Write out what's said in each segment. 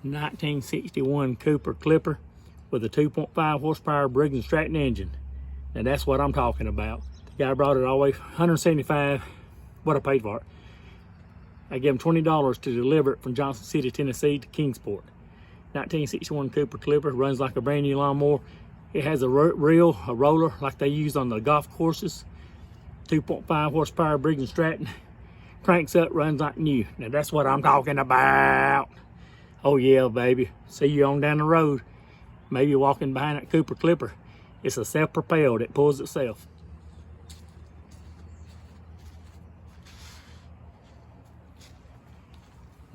1961 Cooper Klipper with a 2.5 horsepower Briggs and Stratton engine. Now that's what I'm talking about. The guy brought it all the way, $175, what I paid for it. I gave him $20 to deliver it from Johnson City, Tennessee to Kingsport. 1961 Cooper Klipper, runs like a brand new lawnmower. It has a reel, a roller like they use on the golf courses. 2.5 horsepower Briggs and Stratton. Cranks up, runs like new. Now that's what I'm talking about. Oh yeah, baby. See you on down the road. Maybe walking behind that Cooper Klipper. It's a self-propelled, it pulls itself.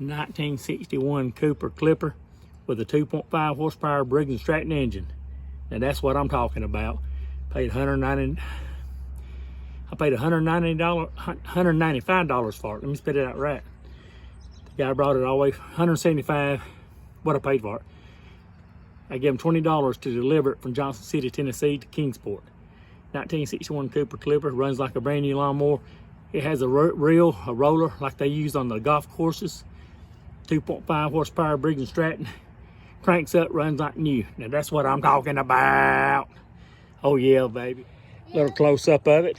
'61 Cooper Klipper with a 2.5 horsepower Briggs and Stratton engine. Now that's what I'm talking about. I paid $195 for it. Let me spit it out right. The guy brought it all the way, $175, what I paid for it. I gave him $20 to deliver it from Johnson City, Tennessee to Kingsport. 1961 Cooper Klipper, runs like a brand new lawnmower. It has a reel, a roller like they use on the golf courses. 2.5 horsepower Briggs and Stratton. Cranks up, runs like new. Now that's what I'm talking about. Oh yeah, baby. Little close up of it.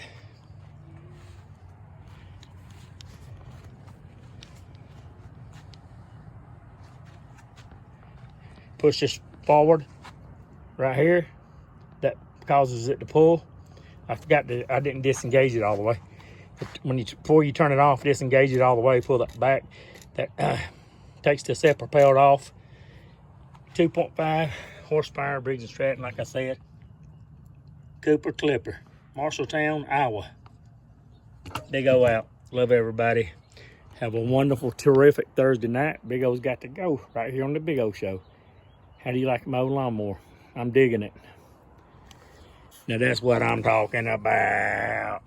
Push this forward right here. That causes it to pull. I didn't disengage it all the way. Before you turn it off, disengage it all the way, pull that back. That takes the self-propelled off. 2.5 horsepower Briggs and Stratton, like I said. Cooper Klipper, Marshalltown, Iowa. They go out. Love everybody. Have a wonderful, terrific Thursday night. Big O's got to go right here on the Big O Show. How do you like my old lawnmower? I'm digging it. Now that's what I'm talking about.